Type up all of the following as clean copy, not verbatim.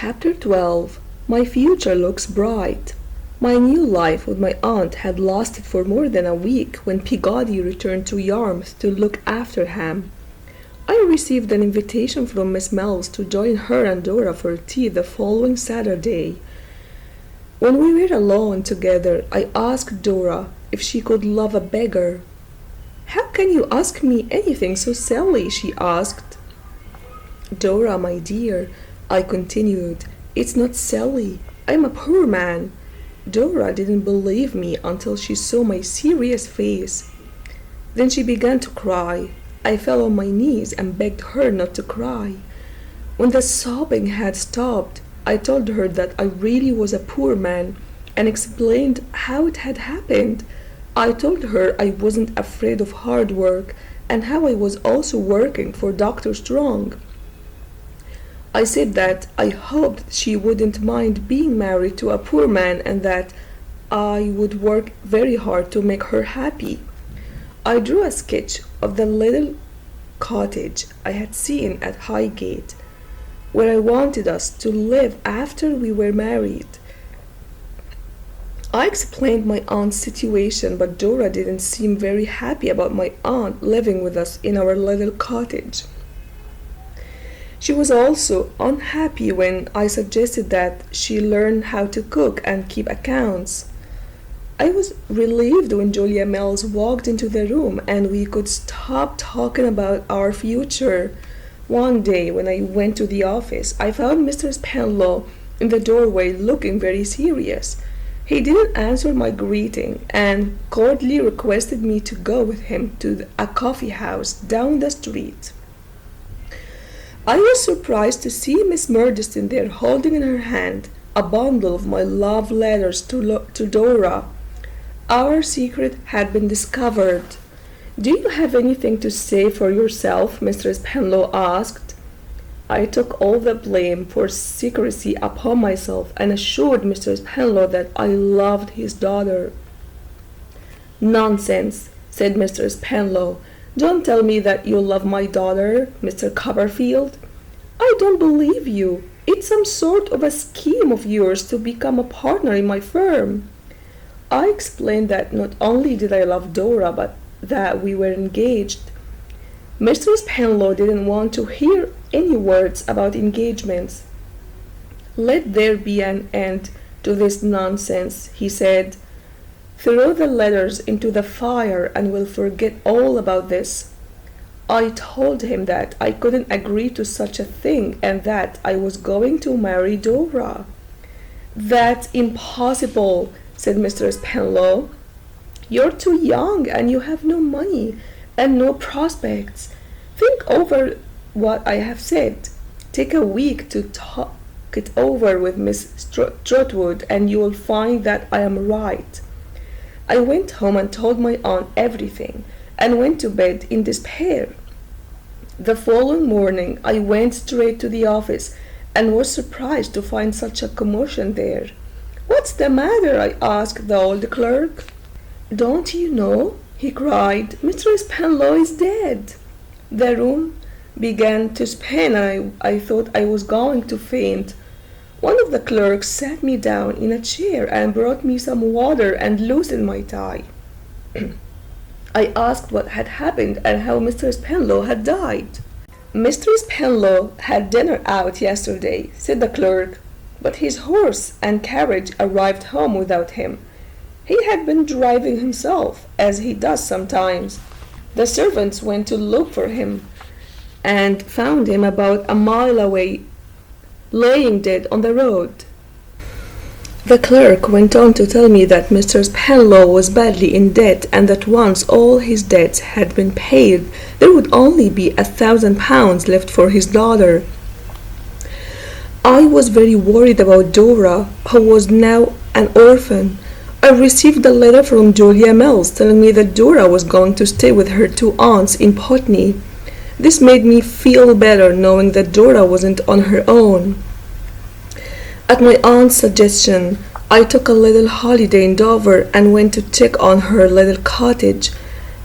Chapter 12. My future looks bright. My new life with my aunt had lasted for more than a week when Peabody returned to Yarmouth to look after Ham. I received an invitation from Miss Mills to join her and Dora for tea the following Saturday. When we were alone together, I asked Dora if she could love a beggar. "How can you ask me anything so silly?" she asked. "Dora, my dear," I continued, "it's not silly. I'm a poor man." Dora didn't believe me until she saw my serious face. Then she began to cry. I fell on my knees and begged her not to cry. When the sobbing had stopped, I told her that I really was a poor man and explained how it had happened. I told her I wasn't afraid of hard work and how I was also working for Dr. Strong. I said that I hoped she wouldn't mind being married to a poor man and that I would work very hard to make her happy. I drew a sketch of the little cottage I had seen at Highgate, where I wanted us to live after we were married. I explained my aunt's situation, but Dora didn't seem very happy about my aunt living with us in our little cottage. She was also unhappy when I suggested that she learn how to cook and keep accounts. I was relieved when Julia Mills walked into the room and we could stop talking about our future. One day when I went to the office, I found Mr. Spenlow in the doorway looking very serious. He didn't answer my greeting and cordially requested me to go with him to a coffee house down the street. I was surprised to see Miss Murdstone there holding in her hand a bundle of my love letters to Dora. Our secret had been discovered. "Do you have anything to say for yourself?" Mr. Spenlow asked. I took all the blame for secrecy upon myself and assured Mr. Spenlow that I loved his daughter. "Nonsense," said Mr. Spenlow. "Don't tell me that you love my daughter, Mr. Copperfield. I don't believe you. It's some sort of a scheme of yours to become a partner in my firm." I explained that not only did I love Dora, but that we were engaged. Mr. Spenlow didn't want to hear any words about engagements. "Let there be an end to this nonsense," he said. "Throw the letters into the fire and we'll forget all about this." I told him that I couldn't agree to such a thing and that I was going to marry Dora. "That's impossible," said Mr. Spenlow. "You're too young and you have no money and no prospects. Think over what I have said. Take a week to talk it over with Miss Trotwood and you will find that I am right." I went home and told my aunt everything and went to bed in despair. The following morning I went straight to the office and was surprised to find such a commotion there. "What's the matter?" I asked the old clerk. "Don't you know?" he cried. "Mr. Spenlow is dead." The room began to spin and I thought I was going to faint. One of the clerks sat me down in a chair and brought me some water and loosened my tie. I asked what had happened and how Mr. Spenlow had died. "Mr. Spenlow had dinner out yesterday," said the clerk, "but his horse and carriage arrived home without him. He had been driving himself, as he does sometimes. The servants went to look for him and found him about a mile away, laying dead on the road." The clerk went on to tell me that Mr. Spenlow was badly in debt and that once all his debts had been paid, there would only be £1,000 left for his daughter. I was very worried about Dora, who was now an orphan. I received a letter from Julia Mills telling me that Dora was going to stay with her two aunts in Putney. This made me feel better knowing that Dora wasn't on her own. At my aunt's suggestion, I took a little holiday in Dover and went to check on her little cottage.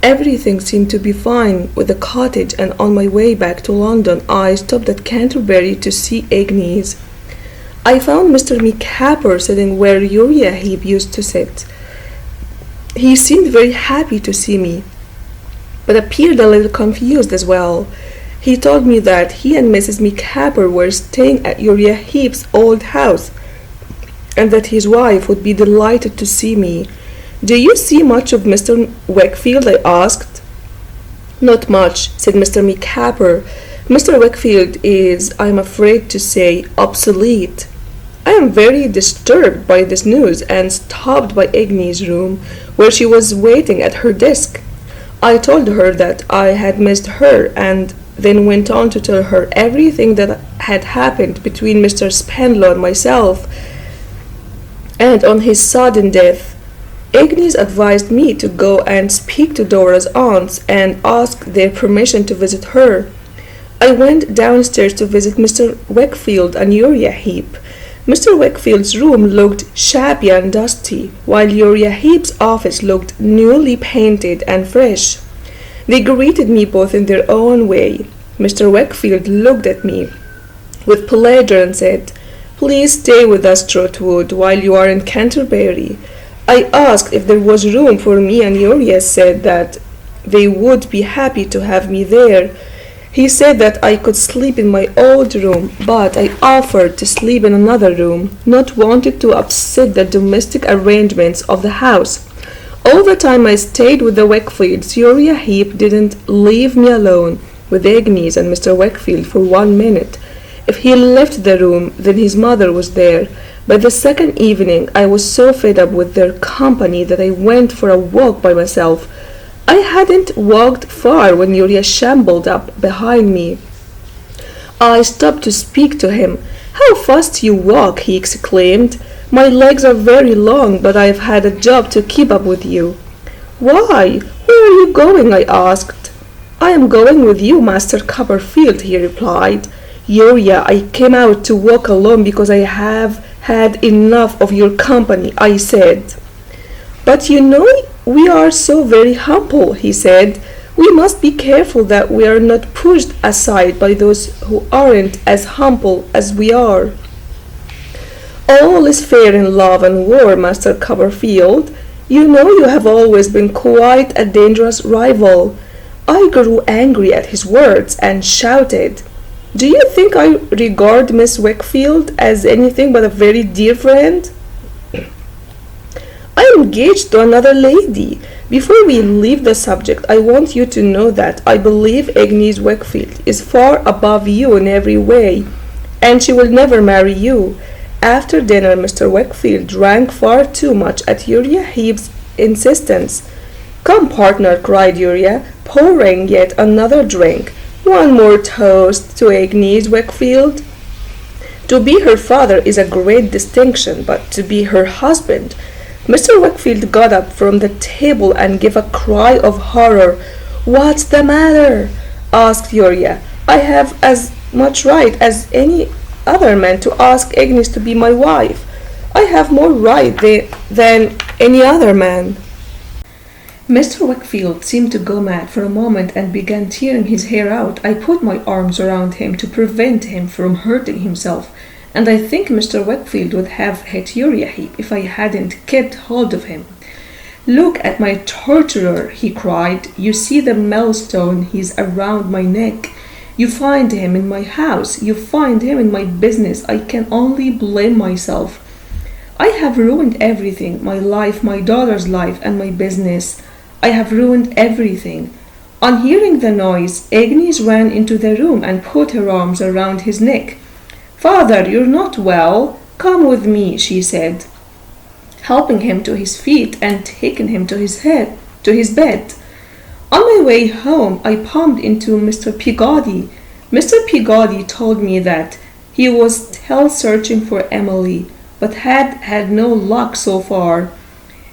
Everything seemed to be fine with the cottage, and on my way back to London I stopped at Canterbury to see Agnes. I found Mr. McCapper sitting where Uriah Heep used to sit. He seemed very happy to see me, but appeared a little confused as well. He told me that he and Mrs. McCapper were staying at Uriah Heep's old house, and that his wife would be delighted to see me. "Do you see much of Mr. Wakefield?" I asked. "Not much," said Mr. McCapper. "Mr. Wakefield is, I am afraid to say, obsolete." I am very disturbed by this news and stopped by Agnes' room, where she was waiting at her desk. I told her that I had missed her, and then went on to tell her everything that had happened between Mr. Spenlow and myself, and on his sudden death. Agnes advised me to go and speak to Dora's aunts and ask their permission to visit her. I went downstairs to visit Mr. Wakefield and Uriah Heep. Mr. Wakefield's room looked shabby and dusty, while Uriah Heep's office looked newly painted and fresh. They greeted me both in their own way. Mr. Wakefield looked at me with pleasure and said, "Please stay with us, Trotwood, while you are in Canterbury." I asked if there was room for me, and Uriah said that they would be happy to have me there. He said that I could sleep in my old room, but I offered to sleep in another room, not wanting to upset the domestic arrangements of the house. All the time I stayed with the Wakefields, Uriah Heep didn't leave me alone with Agnes and Mr. Wakefield for 1 minute. If he left the room, then his mother was there. By the second evening, I was so fed up with their company that I went for a walk by myself. I hadn't walked far when Uriah shambled up behind me. I stopped to speak to him. "How fast you walk!" he exclaimed. "My legs are very long, but I've had a job to keep up with you." "Why? Where are you going?" I asked. "I am going with you, Master Copperfield," he replied. "Uriah, I came out to walk alone because I have had enough of your company," I said. "But you know we are so very humble," he said. "We must be careful that we are not pushed aside by those who aren't as humble as we are." "All is fair in love and war, Master Copperfield. You know you have always been quite a dangerous rival." I grew angry at his words and shouted, "Do you think I regard Miss Wakefield as anything but a very dear friend? I am engaged to another lady. Before we leave the subject, I want you to know that I believe Agnes Wakefield is far above you in every way, and she will never marry you." After dinner, Mr. Wakefield drank far too much at Uriah Heep's insistence. "Come, partner," cried Uriah, pouring yet another drink. "One more toast to Agnes Wakefield. To be her father is a great distinction, but to be her husband—" Mr. Wakefield got up from the table and gave a cry of horror. "What's the matter?" asked Uriah. "I have as much right as any other man to ask Agnes to be my wife. I have more right than any other man." Mr. Wakefield seemed to go mad for a moment and began tearing his hair out. I put my arms around him to prevent him from hurting himself, and I think Mr. Wakefield would have hit Uriah Heep if I hadn't kept hold of him. "Look at my torturer," he cried. "You see the millstone he's around my neck. You find him in my house. You find him in my business. I can only blame myself. I have ruined everything, my life, my daughter's life, and my business. I have ruined everything." On hearing the noise, Agnes ran into the room and put her arms around his neck. "Father, you're not well. Come with me," she said, helping him to his feet and taking him to his bed. On my way home, I bumped into Mr. Peabody. Mr. Peabody told me that he was still searching for Emily, but had no luck so far.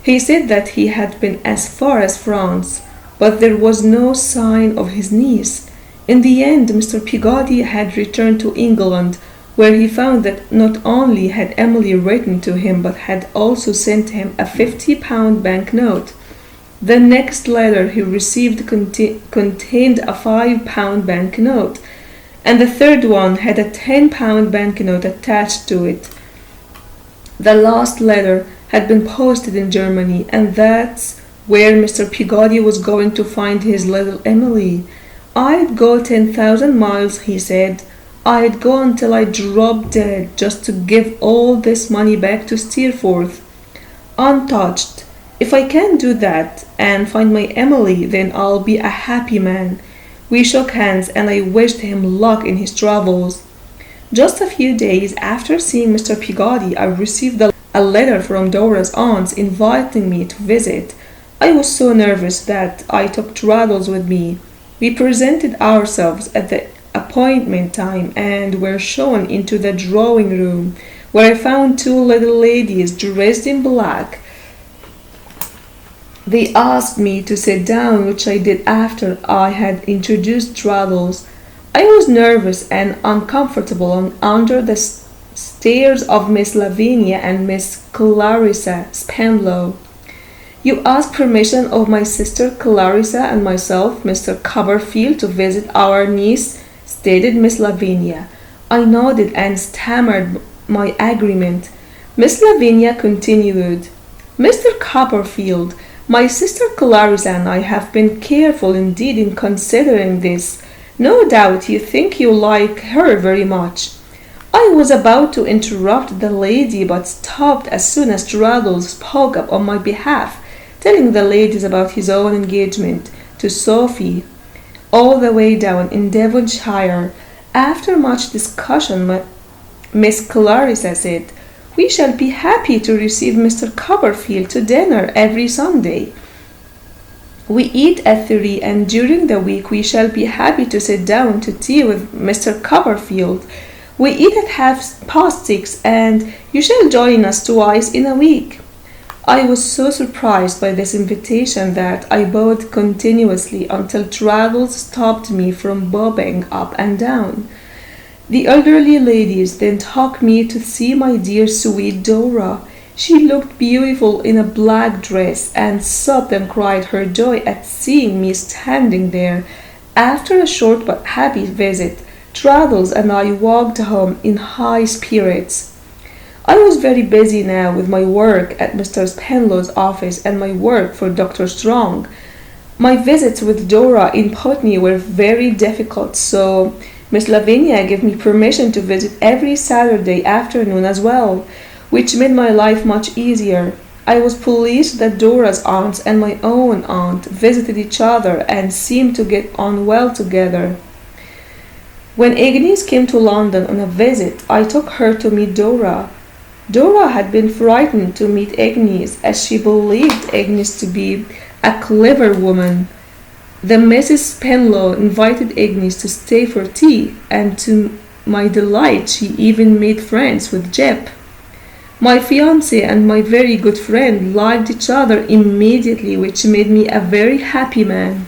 He said that he had been as far as France, but there was no sign of his niece. In the end, Mr. Peabody had returned to England, where he found that not only had Emily written to him, but had also sent him a £50 banknote. The next letter he received contained a £5 banknote. and the third one had a 10-pound banknote attached to it. The last letter had been posted in Germany, and that's where Mr. Peabody was going to find his little Emily. I'd go 10,000 miles, he said. I'd go until I dropped dead just to give all this money back to Steerforth, untouched. If I can do that and find my Emily, then I'll be a happy man. We shook hands and I wished him luck in his travels. Just a few days after seeing Mr. Peabody, I received a letter from Dora's aunts inviting me to visit. I was so nervous that I took Traddles with me. We presented ourselves at the appointment time and were shown into the drawing room, where I found two little ladies dressed in black. They asked me to sit down, which I did after I had introduced Traddles. I was nervous and uncomfortable under the stares of Miss Lavinia and Miss Clarissa Spenlow. You asked permission of my sister Clarissa and myself, Mr. Copperfield, to visit our niece, stated Miss Lavinia. I nodded and stammered my agreement. Miss Lavinia continued, Mr. Copperfield, my sister Clarissa and I have been careful indeed in considering this. No doubt you think you like her very much. I was about to interrupt the lady, but stopped as soon as Traddles spoke up on my behalf, telling the ladies about his own engagement to Sophie, all the way down in Devonshire. After much discussion, Miss Clarissa said, We shall be happy to receive Mr. Copperfield to dinner every Sunday. We eat at 3, and during the week we shall be happy to sit down to tea with Mr. Copperfield. We eat at 6:30, and you shall join us twice in a week. I was so surprised by this invitation that I bowed continuously until Traddles stopped me from bobbing up and down. The elderly ladies then took me to see my dear sweet Dora. She looked beautiful in a black dress and sobbed and cried her joy at seeing me standing there. After a short but happy visit, Traddles and I walked home in high spirits. I was very busy now with my work at Mr. Spenlow's office and my work for Dr. Strong. My visits with Dora in Putney were very difficult, so Miss Lavinia gave me permission to visit every Saturday afternoon as well, which made my life much easier. I was pleased that Dora's aunts and my own aunt visited each other and seemed to get on well together. When Agnes came to London on a visit, I took her to meet Dora. Dora had been frightened to meet Agnes, as she believed Agnes to be a clever woman. The Mrs. Spenlow invited Agnes to stay for tea, and to my delight she even made friends with Jip. My fiancé and my very good friend liked each other immediately, which made me a very happy man.